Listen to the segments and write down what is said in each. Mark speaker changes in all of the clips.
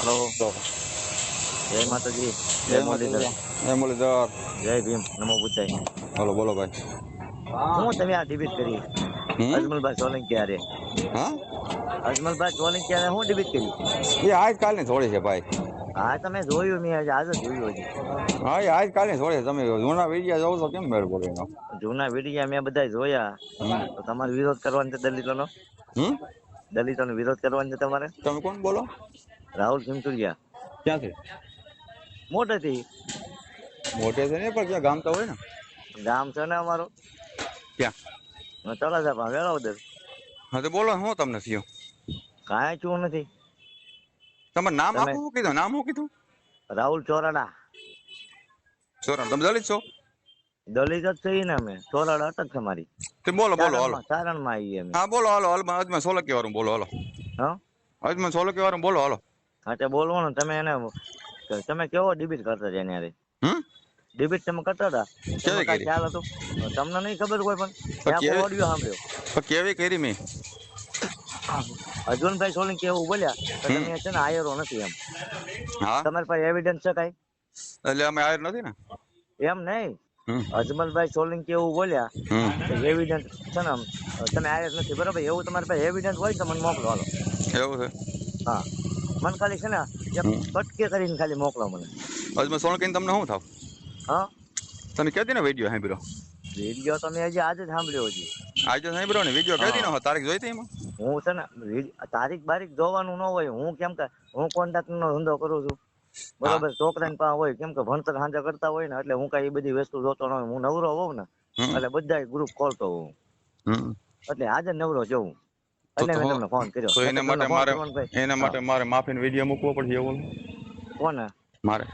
Speaker 1: Hello.
Speaker 2: તો
Speaker 1: જય માતાજી.
Speaker 2: જય
Speaker 1: જય મુરલીધર.
Speaker 2: માતાજી. જય મુરલીધર.
Speaker 1: જય ભીમ. નમો બુદ્ધાય.
Speaker 2: બોલો બોલો ભાઈ.
Speaker 1: હું તમે આ ડિબેટ કરી અજમલભાઈ સોલંકી હારે?
Speaker 2: હા
Speaker 1: અજમલભાઈ સોલંકી હારે હું ડિબેટ કરી?
Speaker 2: એ આજકાલની થોડી છે ભાઈ.
Speaker 1: હા તમે જોયું, મેં આજે જોયું. હજી
Speaker 2: હા એ આજકાલની થોડી છે. તમે જૂના વિડીયા જોવો તો કેમ મેળ પડે એનો?
Speaker 1: જૂના વિડીયા મેં બધા જોયા. તો તમારે વિરોધ કરવાનો છે દલિતોનો?
Speaker 2: હમ
Speaker 1: દલિતોનો વિરોધ કરવાનો છે તમારે?
Speaker 2: તમે કોણ બોલો?
Speaker 1: રાહુલ સિમટુરિયા.
Speaker 2: ક્યાંથી?
Speaker 1: મોટેથી.
Speaker 2: મોટે છે ને, પણ ક્યાં ગામ તો હોય ને.
Speaker 1: ગામ છે ને અમારું.
Speaker 2: ક્યાં?
Speaker 1: તળાજા વેળાવદર.
Speaker 2: હા તો બોલો, હું તમને થયું?
Speaker 1: કાંઈ છું નથી.
Speaker 2: તમારું નામ
Speaker 1: તમે
Speaker 2: આખું શું કીધું? નામ શું કીધું?
Speaker 1: રાહુલ ચોરાડા.
Speaker 2: સોરા, તમે દલિત છો?
Speaker 1: દલિત જ થઈ ને અમે. ચોરાડા અટક છે મારી.
Speaker 2: તે બોલો બોલો હાલો.
Speaker 1: સારણમાં આવીએ અમે.
Speaker 2: હા બોલો હાલો. અજમલ સોલંકી વાળું બોલો હાલો.
Speaker 1: હા
Speaker 2: અજમલ સોલંકી વાળું બોલો હાલો.
Speaker 1: હા તે બોલવાનું. તમે એને તમે કેવો ડિબેટ કરતા હતા એની હારે?
Speaker 2: હમ
Speaker 1: ડિબેટ તમે કરતા હતા, તમને
Speaker 2: કેવી
Speaker 1: કાંઈ
Speaker 2: કરી?
Speaker 1: ખ્યાલ હતો? તમને નહીં ખબર હોય, પણ મેં આખો
Speaker 2: કેવી
Speaker 1: ઓડિયો સાંભળ્યો.
Speaker 2: કેવી કરી મેં?
Speaker 1: અજવનભાઈ સોલંકી એવું બોલ્યા કે તમે છે ને આયરો નથી એમ.
Speaker 2: હા
Speaker 1: તમારી પાસે એવિડન્સ છે કાંઈ?
Speaker 2: એટલે અમે આયર નથી ને.
Speaker 1: એમ નહીં.
Speaker 2: હમ
Speaker 1: અજમલભાઈ સોલંકી એવું બોલ્યા
Speaker 2: હમ
Speaker 1: કે એવિડન્સ છે ને તમે આયર નથી, બરાબર? એવું તમારી પાસે એવિડન્સ હોય તો મને મોકલો હાલો.
Speaker 2: એવું છે.
Speaker 1: હા, મને ખાલી છે ને એક કટકે કરીને ખાલી મોકલો મને.
Speaker 2: અજમલ સોલંકી તમને શું થાવ?
Speaker 1: હા,
Speaker 2: તમે ક્યાંથી ને વિડીયો સાંભળ્યો?
Speaker 1: વિડીયો તો મેં હજી આજે જ સાંભળ્યો. હજી
Speaker 2: આજે સાંભળ્યો ને વિડીયો ક્યાંથી
Speaker 1: હા,
Speaker 2: નો તારીખ જોઈ હતી એમાં?
Speaker 1: હું છે ને તારીખ બારીખ જોવાનું ન હોય. હું કેમ કે હું કોન્ટ્રાક્ટ નો ધંધો કરું છું,
Speaker 2: હા
Speaker 1: બરોબર? છોકરાની પાસે હોય, કેમ કે ભણતર સાંજે કરતા હોય ને, એટલે હું કઈ એ બધી વસ્તુ જોતો ન હોય. હું નવરો હોઉં ને
Speaker 2: હમ
Speaker 1: એટલે બધા ગ્રુપ ખોલતો હોઉં.
Speaker 2: હમ
Speaker 1: એટલે આજે નવરો જવું એટલે
Speaker 2: તો
Speaker 1: મેં તમને ફોન કર્યો.
Speaker 2: તો
Speaker 1: નકર તમને ફોન કરવાનો ભાઈ.
Speaker 2: એના
Speaker 1: હા,
Speaker 2: માટે મારે માફીનો વિડીયો મૂકવો પડશે એવું
Speaker 1: કોને?
Speaker 2: મારે?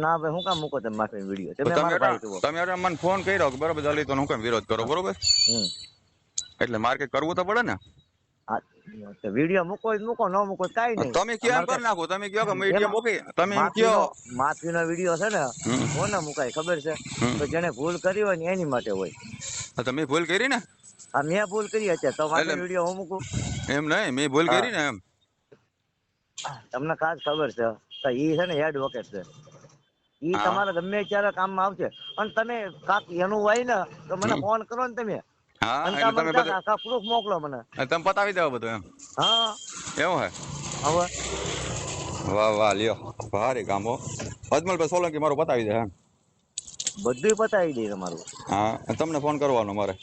Speaker 1: ના ભાઈ, હું કામ મૂકો તમે માફી વિડીયો? તમે
Speaker 2: તમે
Speaker 1: મારો ભાઈ છો.
Speaker 2: મને ફોન કર્યો કે બરોબર દલિતો હું કેમ વિરોધ કરો, બરોબર?
Speaker 1: હમ
Speaker 2: એટલે મારે કઈ કરવું તો પડે ને.
Speaker 1: હા, વિડીયો મૂકો હોય તો મૂકો, ન મૂકો તો કાંઈ નહીં.
Speaker 2: તમે કયો એમ
Speaker 1: અમારે
Speaker 2: કરી નાખો. તમે કયો કે વિડીયો
Speaker 1: એમાં
Speaker 2: મૂકી, તમે એમ
Speaker 1: માફીનો
Speaker 2: કયો.
Speaker 1: માફીનો વિડીયો છે ને,
Speaker 2: હમ
Speaker 1: કોને મુકાય ખબર છે?
Speaker 2: હમ
Speaker 1: તો જેને ભૂલ કરી હોય ને એની માટે હોય.
Speaker 2: તમે ભૂલ કરી ને.
Speaker 1: આ મેં ભૂલ કરી અત્યારે તો
Speaker 2: એટલે
Speaker 1: માફીનો વિડીયો હું મૂકું?
Speaker 2: એમ નહીં, મેં ભૂલ
Speaker 1: હા,
Speaker 2: કરી ને એમ.
Speaker 1: તમને ખાસ ખબર છે તો ઈ છે ને એડવોકેટ છે. ઈ
Speaker 2: હા
Speaker 1: તમારે ગમે ત્યારે કામમાં આવશે. અને તમે કાક એનું હોય ને તો મને
Speaker 2: હમ
Speaker 1: ફોન કરો ને તમે.
Speaker 2: હા
Speaker 1: અને
Speaker 2: એટલે
Speaker 1: મને
Speaker 2: તમે બધું
Speaker 1: કાક પ્રૂફ મોકલો મને.
Speaker 2: તમે પતાવી દેવો બધું એમ.
Speaker 1: હા,
Speaker 2: એવું હે?
Speaker 1: હવે
Speaker 2: વાહ વાહ, લ્યો ભારે કામ હો. અજમલભાઈ સોલંકી મારું પતાવી દે એમ.
Speaker 1: બધું પતાવી દે તમારું.
Speaker 2: હા, તમને ફોન કરવાનો મારે.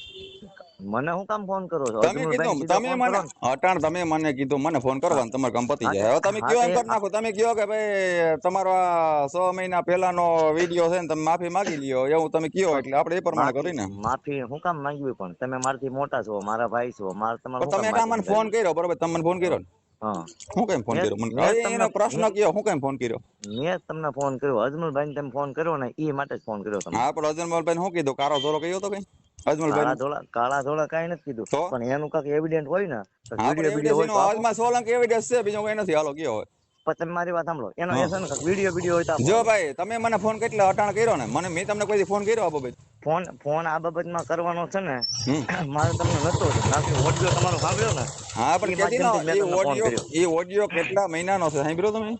Speaker 1: મને હું કામ ફોન કરો છો?
Speaker 2: તમે
Speaker 1: અજમલભાઈ
Speaker 2: કીધું,
Speaker 1: સીધો
Speaker 2: તમે
Speaker 1: ફોન
Speaker 2: મને
Speaker 1: કરો ને.
Speaker 2: અટાણ તમે મને કીધું મને ફોન
Speaker 1: હા
Speaker 2: કરવાનો, તમારે કામ પતી
Speaker 1: હા
Speaker 2: જાય. હવે તમે
Speaker 1: હા
Speaker 2: કયો એમ
Speaker 1: તે
Speaker 2: કરી નાખો. તમે કયો કે ભાઈ તમારો આ 6 મહિના પહેલાનો વિડીયો છે ને, તમે માફી માંગી લ્યો એવું તમે કયો, એટલે આપણે એ પ્રમાણે
Speaker 1: માફી
Speaker 2: કરીને.
Speaker 1: માફી હું કામ માંગવી? પણ તમે મારાથી મોટા છો, મારા ભાઈ છો, મારે તમારે
Speaker 2: પણ
Speaker 1: શું
Speaker 2: તમે
Speaker 1: કામ
Speaker 2: કાં
Speaker 1: માફી
Speaker 2: મને ફોન
Speaker 1: માંગવી?
Speaker 2: કર્યો, બરોબર? તમે મને ફોન કર્યો ને.
Speaker 1: હા,
Speaker 2: હું કેમ ફોન કર્યો મને?
Speaker 1: મેં
Speaker 2: હવે
Speaker 1: તમને
Speaker 2: એનો પ્રશ્ન કયો, હું કેમ ફોન કર્યો?
Speaker 1: મેં તમને ફોન કર્યો. અજમલભાઈ તમે ફોન કર્યો ને એ માટે જ ફોન કર્યો તમને.
Speaker 2: હા, પણ અજમલભાઈ શું કીધું? કારો ધોરો કયો તો કઈ અજમલભાઈ
Speaker 1: કાળા ધોળા કઈ નથી કીધું,
Speaker 2: તો
Speaker 1: પણ એનું કાંઈક એવિડન્ટ હોય ને, તો
Speaker 2: હા, પણ
Speaker 1: વિડીયો વિડીયો
Speaker 2: એવિડન્સ
Speaker 1: હોય
Speaker 2: એનો
Speaker 1: તો આપો.
Speaker 2: અજમલ સોલંકી એવિડન્સ છે, બીજો કઈ નથી. હાલો કયો હોય.
Speaker 1: પણ તમે મારી વાત સાંભળો, એનો
Speaker 2: હા
Speaker 1: એ છે ને કાંઈક વિડીયો વિડીયો હોય તો આપો
Speaker 2: જો
Speaker 1: હાલો.
Speaker 2: ભાઈ, તમે મને ફોન કેટલા અટાણ કર્યો ને, મેં તમને કોઈ ફોન કર્યો આ બાબત?
Speaker 1: ફોન ફોન આ બાબતમાં કરવાનો છે ને,
Speaker 2: હમ
Speaker 1: મારે તમને નતો જ. બાકી ઓડિયો તમારો સાંભળ્યો ને,
Speaker 2: હા, પણ
Speaker 1: એ
Speaker 2: કેતી નો
Speaker 1: માધ્યમથી જ મેં તમને ફોન કર્યો.
Speaker 2: એ ઓડિયો કેટલા મહિનાનો છે સાંભળ્યો તમે?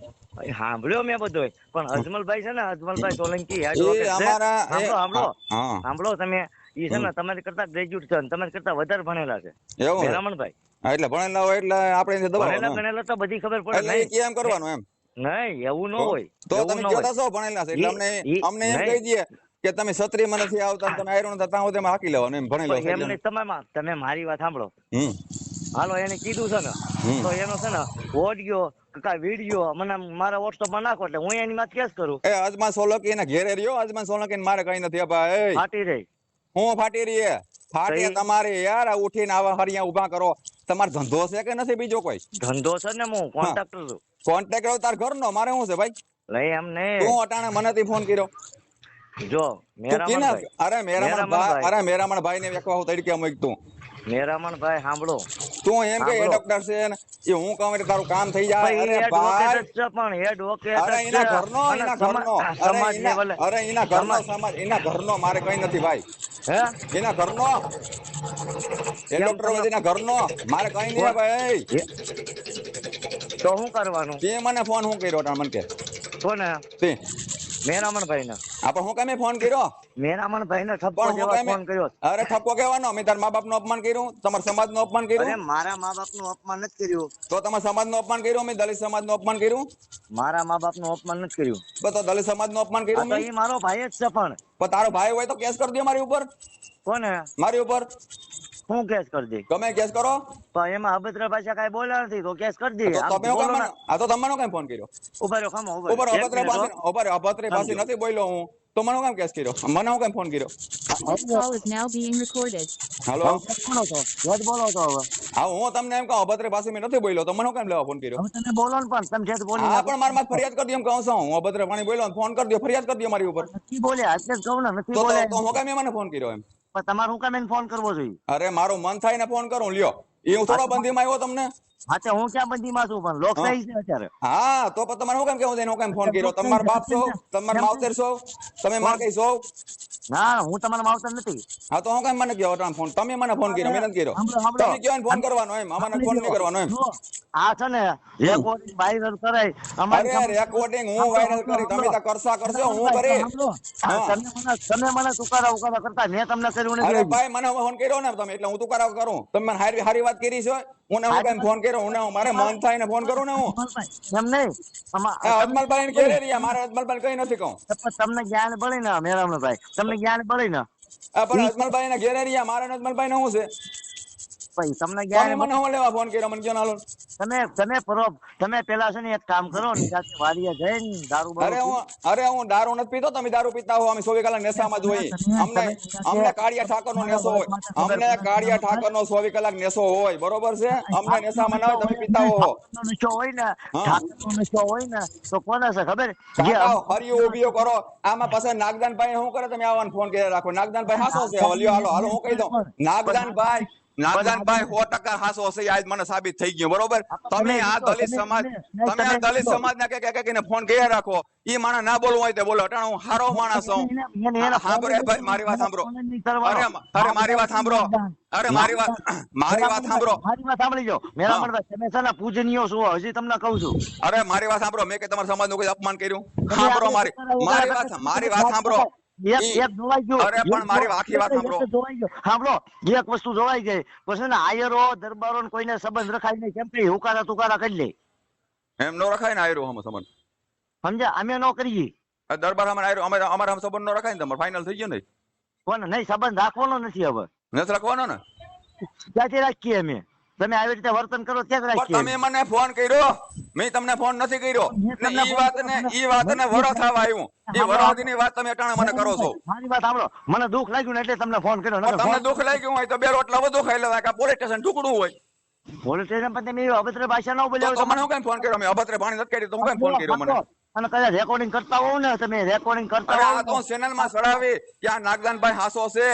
Speaker 1: સાંભળ્યો મેં બધોય. પણ અજમલભાઈ છે ને, અજમલભાઈ સોલંકી
Speaker 2: એ
Speaker 1: એડવોકેટ છે.
Speaker 2: અમારા એ
Speaker 1: સાંભળો
Speaker 2: હા
Speaker 1: સાંભળો
Speaker 2: હા,
Speaker 1: સાંભળો તમે. ઈ છે
Speaker 2: હમ
Speaker 1: ને તમારી કરતા ગ્રેજ્યુએટ છે, અને તમારી કરતા વધારે ભણેલા છે.
Speaker 2: એવું છે.
Speaker 1: મેરામણભાઈ
Speaker 2: હા, એટલે ભણેલા હોય એટલે આપણે
Speaker 1: ભણેલા
Speaker 2: દબાવવાનું એમ.
Speaker 1: ગણેલા તો બધી ખબર પડે.
Speaker 2: એટલે એ
Speaker 1: નહીં
Speaker 2: કેમ કરવાનું એમ?
Speaker 1: નહીં, એવું ન
Speaker 2: તો
Speaker 1: હોય.
Speaker 2: તો
Speaker 1: એવું
Speaker 2: તમે
Speaker 1: ન
Speaker 2: કયો
Speaker 1: હોય.
Speaker 2: તા છો ભણેલા છે એટલે
Speaker 1: ઈ
Speaker 2: અમને
Speaker 1: ઈ
Speaker 2: અમને એમ કહી
Speaker 1: નહીં.
Speaker 2: દઈએ કે તમે ક્ષત્રિયમાં નથી આવતા ને તમે આયરો નથી, ત્યાં સુધી હાકી લેવાનું એમ, ભણેલો છે
Speaker 1: પણ
Speaker 2: એટલે.
Speaker 1: એમને તમે મારી વાત સાંભળો.
Speaker 2: હમ
Speaker 1: હાલો, એને કીધું છે ને,
Speaker 2: હમ
Speaker 1: તો એનો છે ને ઓડિયો કાંઈ વિડીયો મને મારા વોટ્સઅપમાં નાખો, એટલે હું એની માં કેસ કરું.
Speaker 2: એ અજમલ સોલંકી એના ઘેરે રહ્યો. અજમલ સોલંકી ને મારે કઈ નથી ભાઈ.
Speaker 1: ફાટી રહી
Speaker 2: હું ફાટી રહી હે?
Speaker 1: તો
Speaker 2: ફાટે
Speaker 1: એ
Speaker 2: તમારે યાર. આ ઉઠીને આવા હરિયા ઉભા કરો. તમારો ધંધો છે કે નથી બીજો કોઈ?
Speaker 1: ધંધો છે ને, હું
Speaker 2: હા,
Speaker 1: કોન્ટ્રાક્ટર છું.
Speaker 2: કોન્ટેક્ટ કરો તાર ઘરનો. મારે શું છે ભાઈ?
Speaker 1: લઈ એમ ને.
Speaker 2: તું અટાણે મને ફોન કર્યો.
Speaker 1: જો
Speaker 2: તું કીના?
Speaker 1: મેરામણભાઈ
Speaker 2: અરે મેરામણ ભાઈ,
Speaker 1: મેરામણભાઈ
Speaker 2: અરે મેરામણ ભાઈ ને વેકવા તડકે મૂક તું.
Speaker 1: મેરામણભાઈ સાંભળો
Speaker 2: તું એમ કે
Speaker 1: સાંભળો.
Speaker 2: ડોક્ટર છે ને એ હું કહું એટલે તારું કામ થઈ જાય?
Speaker 1: ભાઈ
Speaker 2: અરે
Speaker 1: એડવોકેટ
Speaker 2: ભાઈ,
Speaker 1: જ છે, પણ એડવોકેટ
Speaker 2: અરે
Speaker 1: જ છે.
Speaker 2: એના ઘરનો,
Speaker 1: અને
Speaker 2: એના ઘરનો,
Speaker 1: સમાજ લેવલે
Speaker 2: અરે એના ઘરનો
Speaker 1: સમાજ
Speaker 2: સમાજ, એના ઘરનો મારે કઈ નથી ભાઈ.
Speaker 1: હે
Speaker 2: એના ઘરનો એ
Speaker 1: કેમ
Speaker 2: ડોક્ટર
Speaker 1: તમે
Speaker 2: એના ઘરનો મારે કઈ નહીં
Speaker 1: કોણ
Speaker 2: ભાઈ.
Speaker 1: તો શું કરવાનું?
Speaker 2: તે મને ફોન હું કર્યો તાર મને કે
Speaker 1: કોને?
Speaker 2: તે
Speaker 1: મેરામણભાઈ ને.
Speaker 2: આપણે હું કામે ફોન કર્યો?
Speaker 1: મેરામણભાઈ ને ઠપકો
Speaker 2: પણ હું
Speaker 1: દેવા
Speaker 2: કામે
Speaker 1: ફોન કર્યો.
Speaker 2: અરે ઠપકો કહેવાનો મેં તાર મા બાપ નું અપમાન કર્યું, તમારા સમાજ નું અપમાન
Speaker 1: અરે
Speaker 2: કર્યું?
Speaker 1: મારા મા બાપ નું અપમાન નથી કર્યું.
Speaker 2: તો તમારા સમાજ નું અપમાન કર્યું? મેં દલિત સમાજ નું અપમાન કર્યું?
Speaker 1: મારા મા બાપ નું અપમાન નથી કર્યું.
Speaker 2: તો દલિત સમાજ નું અપમાન
Speaker 1: આ
Speaker 2: કર્યું
Speaker 1: તો
Speaker 2: મેં?
Speaker 1: ઈ મારો ભાઈ જ છે. પણ
Speaker 2: તારો ભાઈ હોય તો કેસ કરી દો મારી ઉપર.
Speaker 1: કોને?
Speaker 2: મારી ઉપર
Speaker 1: હું કેસ કરી દે?
Speaker 2: તમે કેસ કરો.
Speaker 1: પણ એમાં અભદ્ર ભાષા કઈ બોલ્યા નથી તો કેસ કરી દે.
Speaker 2: તો તમે હું કામ આ તો તમને કઈ ફોન કર્યો?
Speaker 1: ઉભા રહ્યો, ખમો
Speaker 2: ઉપર અભદ્ર ભાષી અભદ્ર ભાષી નથી બોલ્યો હું, તો મને કેમ કેસ કર્યો? મને હું કેમ ફોન કર્યો?
Speaker 3: This call is now being recorded.
Speaker 2: હાલો
Speaker 1: બોલો તો રોજ બોલો તો હવે.
Speaker 2: હા હું તમને એમ કહું અભદ્ર ભાષી મેં નથી બોલ્યો, તો મને કેમ લેવા ફોન કર્યો?
Speaker 1: હવે તમે બોલો ને પણ તમે છે તો બોલી
Speaker 2: હા પણ મારા માં ફરિયાદ કરી દો એમ કહું છું હું. અભદ્ર પાણી બોલ્યો ફોન કરી દો, ફરિયાદ કરી દો મારી ઉપર.
Speaker 1: નથી બોલ્યા એટલે જ કહું ને નથી
Speaker 2: તો
Speaker 1: બોલ્યા.
Speaker 2: હું કેમ મને ફોન કર્યો એમ?
Speaker 1: પણ તમારે હું કામ એને ફોન કરવો જોઈએ?
Speaker 2: અરે મારું મન થાય ને ફોન કરું લ્યો. એ હું થોડો બંધીમાં આવ્યો તમને?
Speaker 1: હા તો હું ક્યાં બંધીમાં છું? પણ લોકશાહી છે અત્યારે.
Speaker 2: હા તો પણ તમારે હું કેમ કેવું હું કેમ ફોન કર્યો? તમારા બાપ છો, તમારા માવતર છો, તમે માર કઈ છો?
Speaker 1: ના હું તમારા માવતર નથી.
Speaker 2: હા તો હું કેમ મને કહો તમે ફોન? તમે મને ફોન કર્યો, મેં નથી કર્યો. તમે કહો ને ફોન કરવાનો એમ, અમારે ફોન નહીં કરવાનો એમ.
Speaker 1: આ છે ને રેકોર્ડિંગ વાયરલ કરાય અમારી
Speaker 2: અરે રેકોર્ડિંગ હું વાયરલ કરી, તમે તો કરશો હું કરી.
Speaker 1: તમે મને તુકારા ઉકારા કરતા મેં તમને કર્યું
Speaker 2: અરે
Speaker 1: નથી.
Speaker 2: ભાઈ મને ફોન કર્યો ને તમે એટલે હું તુકારા કરું. તમે મને હારી વાત કરી છે. હું કેમ ફોન કર્યો? હું મારે મન થાય ને ફોન કરું ને હું.
Speaker 1: એમ નહીં
Speaker 2: અજમલભાઈ ને ઘેરે રહ્યા, મારે અજમલભાઈ કઈ નથી કહું.
Speaker 1: તમને જ્ઞાન પડે ને મેરામણભાઈ, તમને જ્ઞાન પડે ને.
Speaker 2: પણ અજમલભાઈ ને ઘેરે રહ્યા, મારે અજમલભાઈ ને શું છે?
Speaker 1: પછી તમને
Speaker 2: તમે
Speaker 1: જ્ઞાન
Speaker 2: મને હું લેવા ફોન કર્યો? મને ક્યાં હાલો?
Speaker 1: તમે પેલા છે ને એક કામ કરો ને જાતે વાડીએ જઈને દારૂ
Speaker 2: હું દારૂ નથી પીતો. તમે દારૂ પીતા હો. અમે 24 કલાક નેશામાં જ હોય. અમને કાળિયા ઠાકર નો નેશો હોય. અમને કાળિયા ઠાકર નો 24 કલાક નેશો હોય. બરોબર છે? અમને નેશામાં ના હોય. તમે પીતા હો
Speaker 1: નશો હોય ને, ઠાકરનો નશો હોય ને તો કોને છે ખબર?
Speaker 2: ફરી ઉભીઓ કરો. આમાં પછી નાગદાનભાઈ શું કરે? તમે આવવાનો ફોન કરી રાખો. નાગદાનભાઈ હાસો છે. હાલો હું કહી દઉં. નાગદાનભાઈ 100% હાસો છે. આજ મને સાબિત થઈ ગયું. બરોબર? તમે આ દલિત સમાજ ના કે ફોન કરી રાખો. ઈ માણસ ના બોલવું હોય તો બોલો. અટાણે હું હારો માણસ છું. સાંભળો ભાઈ, મારી વાત સાંભળો. અરે મારી વાત સાંભળો. મારી વાત સાંભળો.
Speaker 1: મારી વાત સાંભળી જાઓ મેરામણભાઈ, તમે છે ને પૂજનીય છો. હજી તમને કહું છું.
Speaker 2: અરે મારી વાત સાંભળો. મેં કે તમારા સમાજ નું કોઈ અપમાન કર્યું? સાંભળો મારી વાત સાંભળો. અરે પણ મારી આખી વાત
Speaker 1: સાંભળો. એક વસ્તુ જોવાઈ ગઈ પછી ને આયરો દરબારો કોઈને સંબંધ રખાય નહીં. કેમ કે હુકારા તુકારા કરી લે.
Speaker 2: એમ નો રખાય ને આયરો હમ સંબંધ?
Speaker 1: સમજ્યા? અમે નો કરીએ
Speaker 2: દરબાર અમારા સંબંધ નો રખાય ને તમારે ફાઇનલ થઈ ગયો ને?
Speaker 1: કોને નહીં સંબંધ રાખવાનો નથી. હવે
Speaker 2: નથી રાખવાનો ને?
Speaker 1: ક્યાંથી રાખીએ અમે? તમે આવી રીતે વર્તન કરો ત્યાં રાખીએ.
Speaker 2: તમે મને ફોન કર્યો? મેં તમને ફોન નથી કર્યો. ઈ વાતને વરો થવા આવ્યું. એ વરોધીની વાત તમે અટાણે મને કરો છો.
Speaker 1: મારી વાત સાંભળો. મને દુઃખ લાગ્યું ને એટલે તમને ફોન કર્યો.
Speaker 2: તમને દુઃખ લાગ્યું હોય તો બે રોટલા વધુ ખાઈ લેવા. કે પોલીસ સ્ટેશન ટુકડું હોય.
Speaker 1: પોલીસ સ્ટેશન પર તમે અભદ્ર ભાષા ન બોલ્યો
Speaker 2: તો મને હું કેમ ફોન કર્યો? મેં અભદ્ર પાણી નથી કરી તો હું કેમ ફોન કર્યો મને?
Speaker 1: અને કદાચ રેકોર્ડિંગ કરતા હોવ ને તમે રેકોર્ડિંગ કરતા
Speaker 2: અરે આ તો ચેનલ માં ચડાવી ત્યાં નાગદાનભાઈ હાસો છે.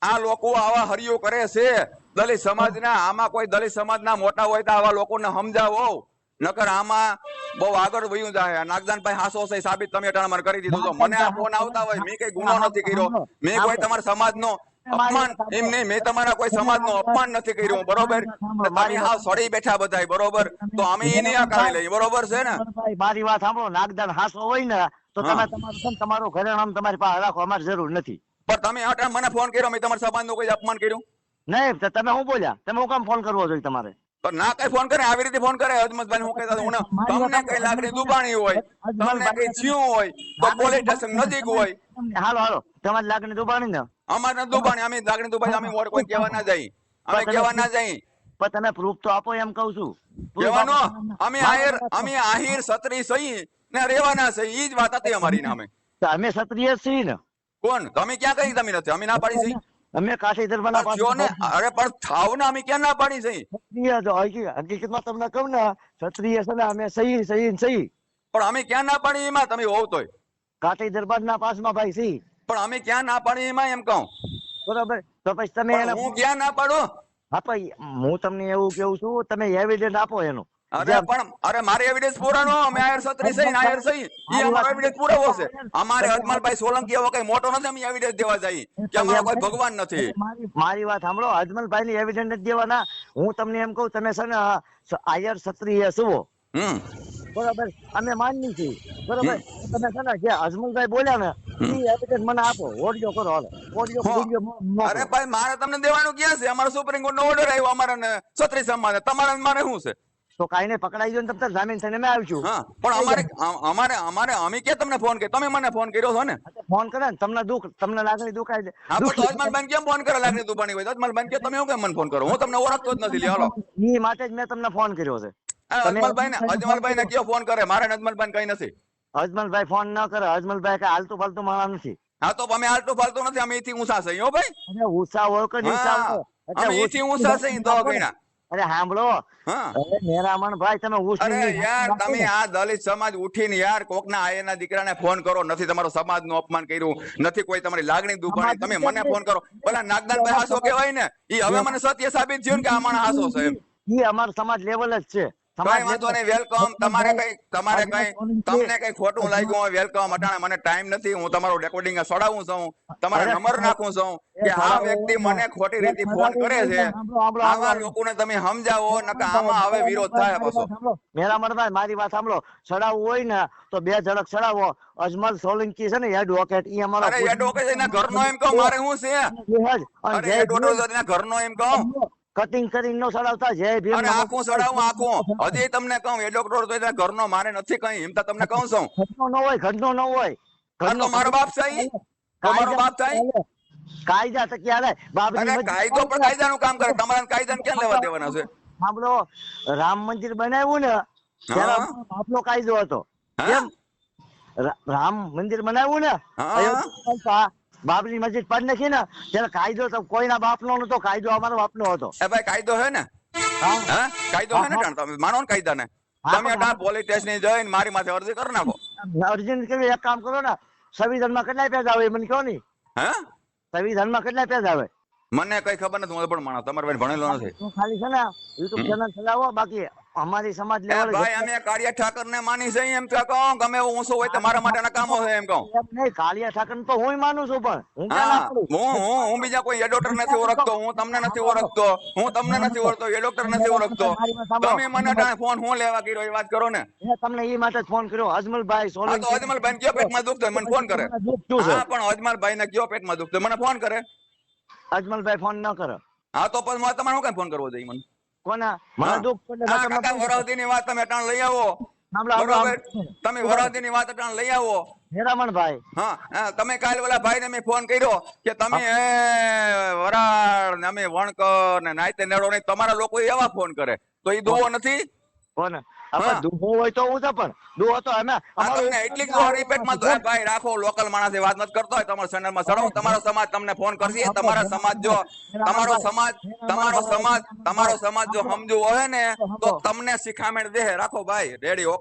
Speaker 2: આ લોકો આવા હરિયો કરે છે દલિત સમાજના. આમાં કોઈ દલિત સમાજના મોટા હોય તો આવા લોકોને સમજાવો. નકર આમાં બહુ આગળ વયું જાય. નાગદાનભાઈ હાસો છે સાબિત તમે અટાણે મને કરી દીધું. તો મને આ ફોન આવતા હોય મેં કઈ ગુનો નથી કર્યો. મેં કોઈ તમારા સમાજનો અપમાન એમ નહીં. મેં તમારા કોઈ સમાજનો અપમાન નથી કર્યું. બરોબર? તમે હાવ સડી બેઠા બધા. બરોબર? તો અમે એને આકારી લઈએ. બરોબર છે ને?
Speaker 1: મારી વાત સાંભળો. નાગદાન હાસો હોય ને તો તમે તમારું ઘરેણાં તમારી પાસે રાખો. અમારી જરૂર નથી.
Speaker 2: પણ તમે અટાણે મને ફોન કર્યો. મેં તમારા સમાજનું કોઈ અપમાન કર્યું
Speaker 1: નહીં? તમે શું બોલ્યા? તમે હું કામ ફોન કરવો જોઈએ તમારે?
Speaker 2: પણ ના કઈ ફોન કરે આવી રીતે ફોન કરે. અજમતભાઈ હું કહેતા હું તમને કઈ લાગણી દુબાણી હોય, તમને કઈ થયું હોય તો પોલીસ સ્ટેશન નજીક હોય.
Speaker 1: હાલો તમારી લાગણી દુબાણી ને?
Speaker 2: અમારે દુબાણી. અમે લાગણી દુબાણી અમે મોર કોઈ કહેવા ના જઈ. અમે કહેવા ના જઈ.
Speaker 1: પણ તમે પ્રૂફ તો આપો એમ કહું છું.
Speaker 2: કહેવાનો અમે આહિર ક્ષત્રિય સહી ને રેવાના છે. ઈ જ વાત હતી અમારી નામે.
Speaker 1: અમે ક્ષત્રિય છીએ ને.
Speaker 2: કોણ? તમે ક્યાં કઈ તમે નથી? અમે ના પાડી છે.
Speaker 1: અમે કાશી દરબારના પાસે.
Speaker 2: અરે પણ થાવ ને અમે ક્યાં ના પાડી છે?
Speaker 1: હકીકતમાં તમને કહું ને ક્ષત્રિય છે ને અમે સહી.
Speaker 2: પણ અમે ક્યાં ના પાડી એમાં? તમે હોવ તોય
Speaker 1: કાશી દરબારના પાસમાં ભાઈ સહી.
Speaker 2: પણ અમે ક્યાં ના પાડી એમાં એમ કહું?
Speaker 1: બરોબર. તો પછી તમે
Speaker 2: હું ક્યાં ના પાડું?
Speaker 1: હા ભાઈ હું તમને એવું કેવું છું તમે એવિડન્સ આપો એનું.
Speaker 2: અરે મારે એવિડન્સ પુરાનો. અમે આયર ક્ષત્રિય સહી આયર સહી ઈ અમારો એવિડન્સ પુરાવો છે. અમારે અજમલભાઈ સોલંકી એવો કઈ મોટો નથી. અમે એવિડન્સ દેવા જઈએ કે અમારો કોઈ ભગવાન નથી.
Speaker 1: મારી વાત સાંભળો. અજમલભાઈ ની એવિડન્સ નથી દેવાના. હું તમને એમ કહું તમે છે ને આયર ક્ષત્રિય છો બરોબર અમે માનીએ છીએ બરોબર તમે છે ને જે અજમલભાઈ બોલ્યા ને એ એવિડન્સ મને આપો ઓડિયો કરો હાલો ઓડિયો
Speaker 2: હો.
Speaker 1: વિડિયો
Speaker 2: અરે ભાઈ મારે તમને દેવાનું ક્યાં છે? અમારો સુપ્રીમ કોર્ટ નો ઓર્ડર આવ્યો અમારે ને છત્રી સમાજ તમારે ને મારે શું છે?
Speaker 1: તો કાઈ ને પકડાઈ ગયો ને તમ તાર જામીન થઈને અમે આવીશું
Speaker 2: હા પણ અમારે અમે કે તમને ફોન કર્યો? તમે મને ફોન કર્યો છો ને?
Speaker 1: ફોન કરે ને તમને દુઃખ તમને લાગણી દુખાય છે
Speaker 2: હા પણ તો અજમલભાઈ કેમ ફોન કરે? લાગણી દુપાણી હોય તો અજમલભાઈ કે તમે હું કેમ મને ફોન કરો? હું તમને ઓળખતો જ નથી. લે હાલો
Speaker 1: એ માટે જ મેં તમને ફોન કર્યો છે
Speaker 2: અજમલભાઈ ને કયો ફોન કરે? મારે અજમલભાઈ કઈ નથી.
Speaker 1: અજમલભાઈ ફોન ન કરે અજમલભાઈ કઈ હાલતું ફાલતું માણસ નથી
Speaker 2: હા તો અમે હાલતું ફાલતું નથી. અમે એથી ઊંચા છે હો ભાઈ.
Speaker 1: અરે ઉષા હોય કે નીચા
Speaker 2: હા,
Speaker 1: હોય
Speaker 2: અમે એથી ઊંચા છે ઈ તો ગણ્યા.
Speaker 1: અરે સાંભળો
Speaker 2: હા
Speaker 1: અરે મેરામણ ભાઈ તમે
Speaker 2: અરે યાર તમે આ દલિત સમાજ ઉઠીને યાર કોકના આયના દીકરાને ફોન કરો. નથી તમારો સમાજનું અપમાન કર્યું, નથી કોઈ તમારી લાગણી દુભાણી, તમે મને ફોન કરો. ભલા નાગદાનભાઈ હાસો કહેવાય ને ઈ હવે મને સત્ય સાબિત થયું ને કે આ માણસ હાસો છે એમ.
Speaker 1: એ અમારો સમાજ લેવલ જ છે
Speaker 2: કઈ વાંધો નહીં, વેલકમ. તમારે કઈ તમને કઈ ખોટું લાગ્યું હોય વેલકમ. અટાણે મને ટાઈમ નથી, હું તમારો રેકોર્ડિંગ ચડાવું છું, તમારે નંબર નાખું છું કે આ વ્યક્તિ મને ખોટી રીતે ફોન કરે છે. આવા લોકોને તમે સમજાવો નકર આમાં હવે વિરોધ થાય પાછો.
Speaker 1: મેરામણભાઈ મારી વાત સાંભળો ચડાવવું હોય ને તો બે ઝડક ચડાવો. અજમલ સોલંકી છે ને એડવોકેટ ઈ અમારો
Speaker 2: અરે એડવોકેટ એના ઘરનો એમ કહું મારે શું છે? અરે એડવોકેટ એના ઘરનો એમ કહું
Speaker 1: કટિંગ કરીને નો ચડાવતા જય ભીમ
Speaker 2: અરે આખું ચડાવું આખું. હજી તમને કહું એડવોકેટ તો એના ઘરનો મારે નથી કઈ એમ તો તમને કહું છું.
Speaker 1: ઘરનો ન હોય ઘરનો ન હોય
Speaker 2: ઘરનો મારો બાપ છે ઈ? તમારો બાપ થાય?
Speaker 1: કાયદા તો ક્યારે
Speaker 2: અરે કાયદો પણ કાયદાનું કામ કરે. તમારા કાયદાને ક્યાં લેવા દેવાના છે?
Speaker 1: સાંભળો રામ મંદિર બનાવ્યું ને ત્યારે બાપનો કાયદો હતો કેમ રામ મંદિર બનાવ્યું ને અયોધ્યા બાબરી મસ્જિદ પાડી નાખી ને ત્યારે કાયદો તો કોઈના બાપનો નતો, કાયદો અમારો બાપનો હતો.
Speaker 2: એ ભાઈ કાયદો હે ને? હા કાયદો હે ને? તમે માનો ને કાયદાને? તમે અટા પોલીસ સ્ટેશન જઈને મારી માથે અરજી કરી નાખો.
Speaker 1: અરજી કેવી એક કામ કરો ને સંવિધાનમાં કેટલા પેજ આવે મને કહો ની.
Speaker 2: હે
Speaker 1: સંવિધાનમાં કેટલા પેજ આવે?
Speaker 2: મને કઈ ખબર નથી, હું પણ માણસ તમારે ભાઈ ભણેલો નથી.
Speaker 1: ખાલી છે ને યુટ્યુબ ચેનલ ચલાવો, બાકી અમારી સમાજ લેવલ
Speaker 2: ભાઈ અમે કાળિયા ઠાકર ને માની છે એમ તો કહું ગમે એવું ઊંચું હોય તો મારા માટે કામો છે એમ કહું.
Speaker 1: એમ નહીં કાળિયા ઠાકર તો હું માનું છું પણ હું
Speaker 2: હા હું બીજા કોઈ એડોક્ટર નથી ઓળખતો, હું તમને નથી ઓળખતો, હું તમને નથી ઓળખતો, એડોક્ટર નથી ઓળખતો. તમે મને ફોન હું લેવા કર્યો એ વાત કરો ને.
Speaker 1: તમને એ માટે ફોન કર્યો અજમલભાઈ સોલંકી.
Speaker 2: તો અજમલભાઈ કયો પેટમાં દુખતો મને ફોન કરે. હા પણ અજમલભાઈ ને કયો પેટમાં દુખતો મને ફોન કરે.
Speaker 1: અજમલભાઈ ફોન ન કરે.
Speaker 2: હા તો પછી તમારે શું કઈ ફોન કરવો જોઈએ મને?
Speaker 1: કોના મને દુઃખ
Speaker 2: વરાવતીની વાત તમે અટાણ લઈ આવો. બરોબર તમે વરાવતીની વાત અટાણ લઈ આવો.
Speaker 1: હેરામણભાઈ
Speaker 2: હા તમે કાલે ઓલા ભાઈ ને મેં ફોન કર્યો કે તમે વરાળ ને અમે વણકર ને નાઈતે નેડો નહીં, તમારા લોકો એવા ફોન કરે તો એ દુવો નથી?
Speaker 1: કોને આપણે દુહો હોય તો હું છે પણ દુહો તો અમે
Speaker 2: તમને એટલી જ રિપીટમાં તો ભાઈ રાખો. લોકલ માણસ વાત નથી કરતો હોય તમારા ચેનલમાં ચડાવો. તમારો સમાજ તમને ફોન કરશે. તમારા સમાજ જો તમારો સમાજ જો સમજુ હોય ને તો તમને શિખામણ દે. રાખો ભાઈ રેડી.